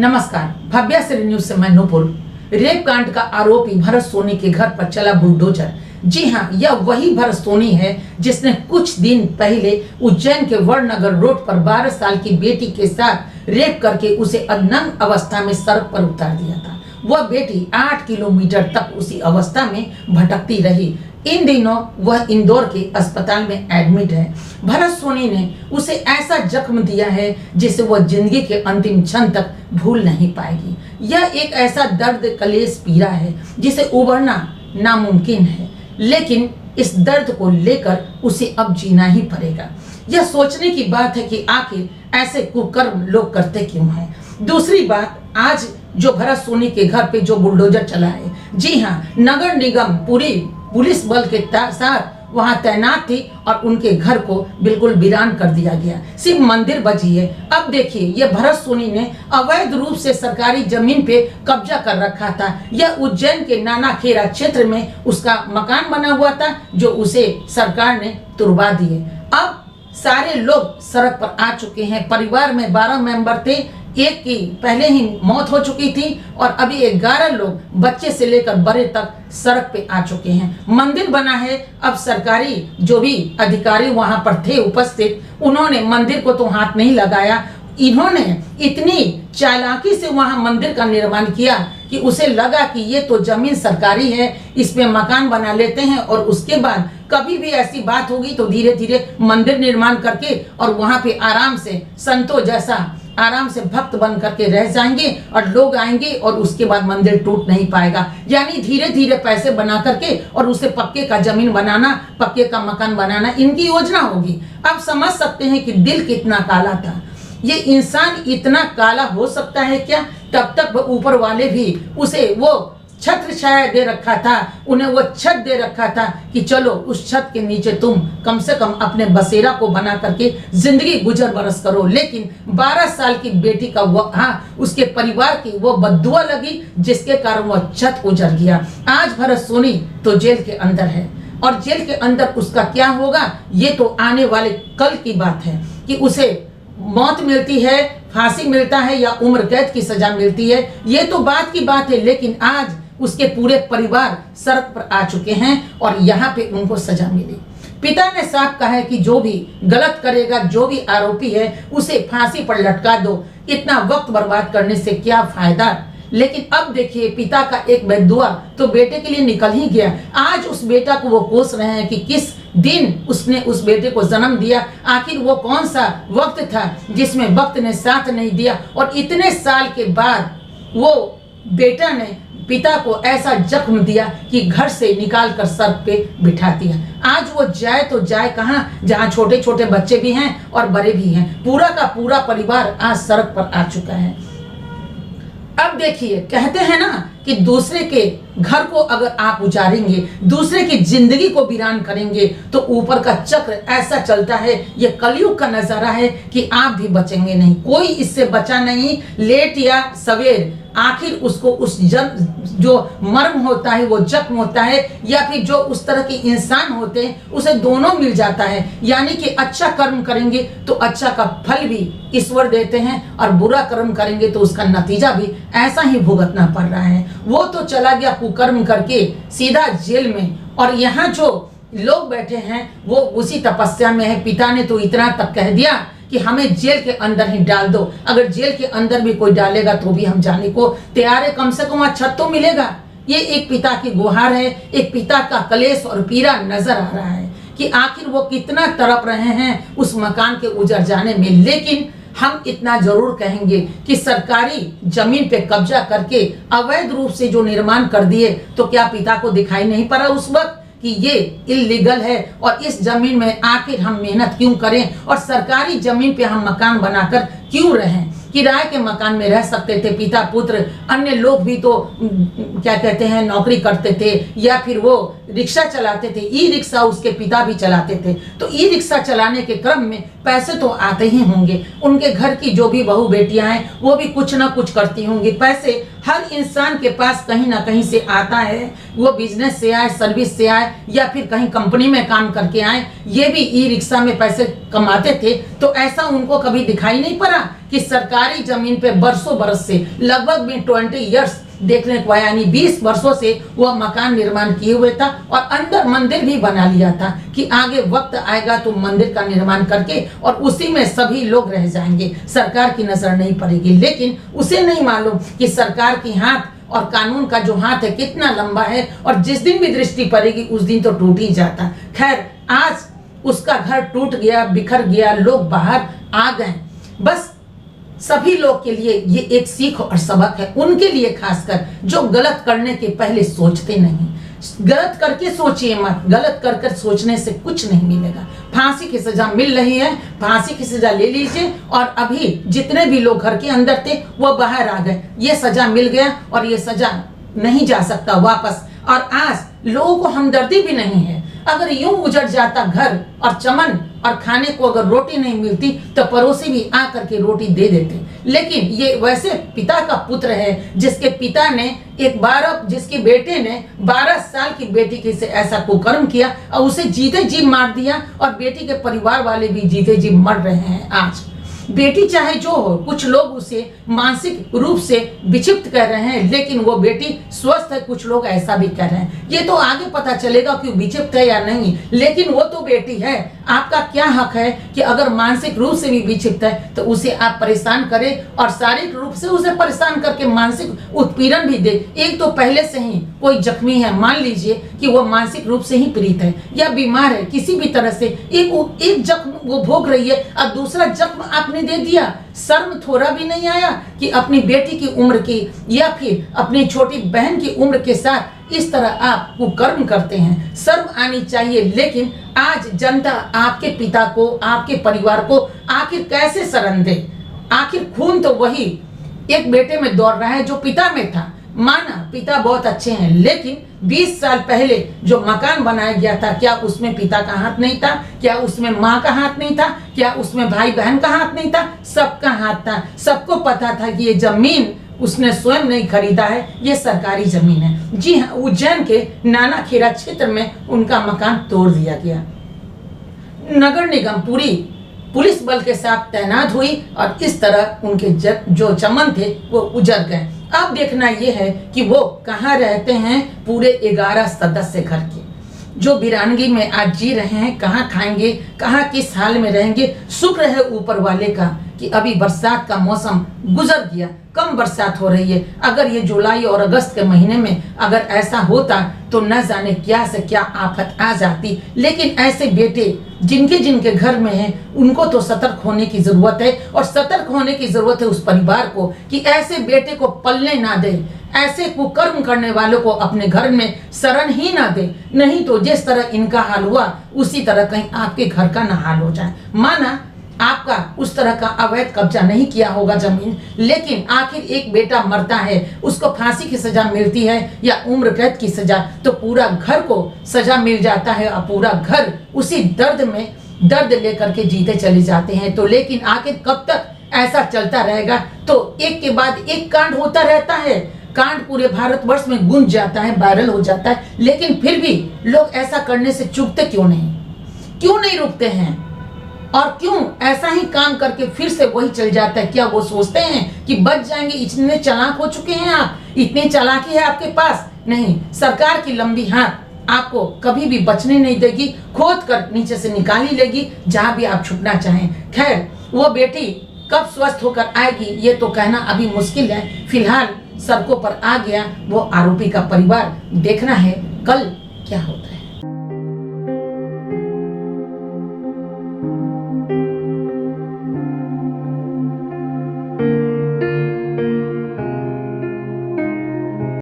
नमस्कार, भव्या श्री न्यूज से मैं नूपुर। रेप कांड का आरोपी भरत सोनी के घर पर चला बुलडोजर। जी हां, यह वही भरत सोनी है जिसने कुछ दिन पहले उज्जैन के वड़नगर रोड पर 12 साल की बेटी के साथ रेप करके उसे नग्न अवस्था में सड़क पर उतार दिया था। वह बेटी 8 किलोमीटर तक उसी अवस्था में भटकती रही। इन दिनों वह इंदौर के अस्पताल में एडमिट है। भरत सोनी ने उसे ऐसा जख्म दिया है जिसे वह जिंदगी के अंतिम क्षण तक भूल नहीं पाएगी। यह एक ऐसा दर्द कलेश पीड़ा है जिसे उबरना नामुमकिन है, लेकिन इस दर्द को लेकर उसे अब जीना ही पड़ेगा। यह सोचने की बात है कि आखिर ऐसे कुकर्म लोग करते क्यों हैं। दूसरी बात, आज जो भरत सोनी के घर पे जो बुलडोजर चला है, जी हाँ, नगर निगम पूरी पुलिस बल के साथ वहां तैनात थी और उनके घर को बिल्कुल वीरान कर दिया गया। सिर्फ मंदिर बची है। अब देखिए, यह भरत सोनी ने अवैध रूप से सरकारी जमीन पे कब्जा कर रखा था। यह उज्जैन के नानाखेड़ा क्षेत्र में उसका मकान बना हुआ था, जो उसे सरकार ने तुड़वा दिए। अब सारे लोग सड़क पर आ चुके हैं। परिवार में 12 मेंबर थे, एक की पहले ही मौत हो चुकी थी और अभी 11 लोग बच्चे से लेकर बड़े तक सड़क पे आ चुके हैं। मंदिर बना है। अब सरकारी जो भी अधिकारी वहां पर थे उपस्थित, उन्होंने मंदिर को तो हाथ नहीं लगाया। इन्होंने इतनी चालाकी से वहां मंदिर का निर्माण किया कि उसे लगा कि ये तो जमीन सरकारी है, इस पे मकान बना लेते हैं और उसके बाद कभी भी ऐसी बात होगी तो धीरे धीरे मंदिर निर्माण करके और वहां पे आराम से संतों जैसा आराम से भक्त बन करके रह जाएंगे और लोग आएंगे और उसके बाद मंदिर टूट नहीं पाएगा। यानी धीरे धीरे पैसे बना करके और उसे पक्के का जमीन बनाना, पक्के का मकान बनाना इनकी योजना होगी। अब समझ सकते हैं कि दिल कितना काला था। ये इंसान इतना काला हो सकता है क्या? तब तक ऊपर वाले भी उसे वो छत्र छाया दे रखा था, उन्हें वो छत दे रखा था कि चलो उस छत के नीचे तुम कम से कम अपने बसेरा को बना करके जिंदगी गुजर बरस करो। लेकिन 12 साल की बेटी का वो उसके परिवार की वो बद्दुआ लगी, जिसके कारण वो छत उजड़ गया। आज भरत सोनी तो जेल के अंदर है और जेल के अंदर उसका क्या होगा ये तो आने वाले कल की बात है कि उसे मौत मिलती है, फांसी मिलता है या उम्र कैद की सजा मिलती है, ये तो बात की बात है। लेकिन आज उसके पूरे परिवार सड़क पर आ चुके हैं और यहाँ पे उनको सजा मिली। पिता ने साफ कहा है कि जो भी गलत करेगा, जो भी आरोपी है, उसे फांसी पर लटका दो। इतना वक्त बर्बाद करने से क्या फायदा। लेकिन अब देखिए, पिता का एक बद्दुआ तो बेटे के लिए निकल ही गया। आज उस बेटा को वो कोस रहे हैं कि किस दिन उसने उस बेटे को जन्म दिया। आखिर वो कौन सा वक्त था जिसमें वक्त ने साथ नहीं दिया और इतने साल के बाद वो बेटा ने पिता को ऐसा जख्म दिया कि घर से निकाल कर सड़क पे बिठा दिया। आज वो जाए तो जाए कहाँ, जहाँ छोटे छोटे बच्चे भी हैं और बड़े भी हैं। पूरा का पूरा परिवार आज सड़क पर आ चुका है। अब देखिए, कहते हैं ना कि दूसरे के घर को अगर आप उजाड़ेंगे, दूसरे की जिंदगी को वीरान करेंगे, तो ऊपर का चक्र ऐसा चलता है। ये कलयुग का नजारा है कि आप भी बचेंगे नहीं, कोई इससे बचा नहीं। लेट या सवेर आखिर उसको उस जो मर्म होता है, वो जख्म होता है, या फिर जो उस तरह के इंसान होते हैं, उसे दोनों मिल जाता है। यानी कि अच्छा कर्म करेंगे तो अच्छा का फल भी ईश्वर देते हैं और बुरा कर्म करेंगे तो उसका नतीजा भी ऐसा ही भुगतना पड़ रहा है। वो तो चला गया कुकर्म करके सीधा जेल में, और यहाँ जो लोग बैठे हैं वो उसी तपस्या में है। पिता ने तो इतना तक कह दिया कि हमें जेल के अंदर ही डाल दो। अगर जेल के अंदर भी कोई डालेगा तो भी हम जाने को तैयार है, कम से कम छत तो मिलेगा। ये एक पिता की गुहार है, एक पिता का कलेश और पीड़ा नजर आ रहा है कि आखिर वो कितना तड़प रहे हैं उस मकान के उजड़ जाने में। लेकिन हम इतना जरूर कहेंगे कि सरकारी जमीन पे कब्जा करके अवैध रूप से जो निर्माण कर दिए, तो क्या पिता को दिखाई नहीं पड़ा उस वक्त कि ये इल्लीगल है और इस जमीन में आखिर हम मेहनत क्यों करें और सरकारी जमीन पे हम मकान बनाकर क्यों रहें। किराए के मकान में रह सकते थे पिता पुत्र, अन्य लोग भी तो क्या कहते हैं नौकरी करते थे या फिर वो रिक्शा चलाते थे। ई रिक्शा उसके पिता भी चलाते थे, तो ई रिक्शा चलाने के क्रम में पैसे तो आते ही होंगे। उनके घर की जो भी बहू बेटियां हैं वो भी कुछ ना कुछ करती होंगी, पैसे हर इंसान के पास कहीं ना कहीं से आता है, वो बिजनेस से आए, सर्विस से आए, या फिर कहीं कंपनी में काम करके आए। ये भी ई रिक्शा में पैसे कमाते थे, तो ऐसा उनको कभी दिखाई नहीं पड़ा कि सरकारी जमीन पे बरसों बरस से, लगभग भी 20 ईयर्स देखने को आया, यानी 20 वर्षों से वह मकान निर्माण किए हुए था और अंदर मंदिर भी बना लिया था कि आगे वक्त आएगा तो मंदिर का निर्माण करके और उसी में सभी लोग रह जाएंगे, सरकार की नजर नहीं पड़ेगी। लेकिन उसे नहीं मालूम कि सरकार की हाथ और कानून का जो हाथ है कितना लंबा है, और जिस दिन भी दृष्टि पड़ेगी उस दिन तो टूट ही जाता। खैर, आज उसका घर टूट गया, बिखर गया, लोग बाहर आ गए। बस सभी लोग के लिए ये एक सीख और सबक है, उनके लिए खासकर जो गलत करने के पहले सोचते नहीं। गलत करके सोचिए मत, गलत कर कर सोचने से कुछ नहीं मिलेगा। फांसी की सजा मिल रही है, फांसी की सजा ले लीजिए। और अभी जितने भी लोग घर के अंदर थे वो बाहर आ गए, ये सजा मिल गया और ये सजा नहीं जा सकता वापस। और आज लोगों को हमदर्दी भी नहीं है। अगर यूं उजड़ जाता घर और चमन और खाने को अगर रोटी नहीं मिलती तो पड़ोसी भी आकर के रोटी दे देते। लेकिन ये वैसे पिता का पुत्र है जिसके पिता ने जिसके बेटे ने 12 साल की बेटी के से ऐसा कुकर्म किया और उसे जीते जी मार दिया, और बेटी के परिवार वाले भी जीते जी मर रहे हैं। आज बेटी चाहे जो हो, कुछ लोग उसे मानसिक रूप से विक्षिप्त कर रहे हैं, लेकिन वो बेटी स्वस्थ है, कुछ लोग ऐसा भी कर रहे हैं। ये तो आगे पता चलेगा कि विक्षिप्त है या नहीं, लेकिन वो तो बेटी है। आपका क्या हक है कि अगर मानसिक रूप से भी विक्षिप्त है तो उसे आप परेशान करें और शारीरिक रूप से उसे परेशान करके मानसिक उत्पीड़न भी दे। एक तो पहले से ही कोई जख्मी है, मान लीजिए कि वो मानसिक रूप से ही पीड़ित है या बीमार है किसी भी तरह से, एक जख्म वो भोग रही है और दूसरा जख्म आपने दे दिया। शर्म थोड़ा भी नहीं आया कि अपनी बेटी की उम्र की या फिर अपनी छोटी बहन की उम्र के साथ इस तरह आप कुकर्म करते हैं? शर्म आनी चाहिए। लेकिन आज जनता आपके पिता को, आपके परिवार को आखिर कैसे शरण दे? आखिर खून तो वही एक बेटे में दौड़ रहा है जो पिता में था। माना पिता बहुत अच्छे हैं, लेकिन 20 साल पहले जो मकान बनाया गया था, क्या उसमें पिता का हाथ नहीं था? क्या उसमें माँ का हाथ नहीं था? क्या उसमें भाई बहन का हाथ नहीं था? सबका हाथ था। सबको पता था कि ये जमीन उसने स्वयं नहीं खरीदा है, ये सरकारी जमीन है। जी हाँ, उज्जैन के नानाखेड़ा क्षेत्र में उनका मकान तोड़ दिया गया। नगर निगम पूरी पुलिस बल के साथ तैनात हुई और इस तरह उनके जो चमन थे वो उजड़ गए। अब देखना यह है कि वो कहाँ रहते हैं। पूरे 11 सदस्य घर के जो वीरानगी में आज जी रहे हैं, कहाँ खाएंगे, कहाँ किस हाल में रहेंगे। शुक्र है ऊपर वाले का कि अभी बरसात का मौसम गुजर गया, कम बरसात हो रही है। अगर ये जुलाई और अगस्त के महीने में अगर ऐसा होता तो न जाने क्या से क्या आफत आ जाती। लेकिन ऐसे बेटे जिनके जिनके घर में हैं, उनको तो सतर्क होने की जरूरत है, और सतर्क होने की जरूरत है उस परिवार को कि ऐसे बेटे को पलने ना दे, ऐसे कुकर्म करने वालों को अपने घर में शरण ही ना दे। नहीं तो जिस तरह इनका हाल हुआ उसी तरह कहीं आपके घर का ना हाल हो जाए। माना आपका उस तरह का अवैध कब्जा नहीं किया होगा जमीन, लेकिन आखिर एक बेटा मरता है, उसको फांसी की सजा मिलती है या उम्र कैद की सजा, तो पूरा घर को सजा मिल जाता है और पूरा घर उसी दर्द लेकर के जीते चले जाते हैं। तो लेकिन आखिर कब तक ऐसा चलता रहेगा? तो एक के बाद एक कांड होता रहता है। कांड पूरे भारतवर्ष में गूंज जाता है, वायरल हो जाता है, लेकिन फिर भी लोग ऐसा करने से चूकते क्यों नहीं रुकते हैं? और क्यों ऐसा ही काम करके फिर से वही चल जाता है? क्या वो सोचते हैं कि बच जाएंगे? इतने चालाक हो चुके हैं आप, इतनी चालाकी है आपके पास? नहीं, सरकार की लंबी हाथ आपको कभी भी बचने नहीं देगी, खोद कर नीचे से निकाल ही लेगी जहां भी आप छुपना चाहें। खैर, वो बेटी कब स्वस्थ होकर आएगी ये तो कहना अभी मुश्किल है। फिलहाल सड़कों पर आ गया वो आरोपी का परिवार, देखना है कल क्या होता है।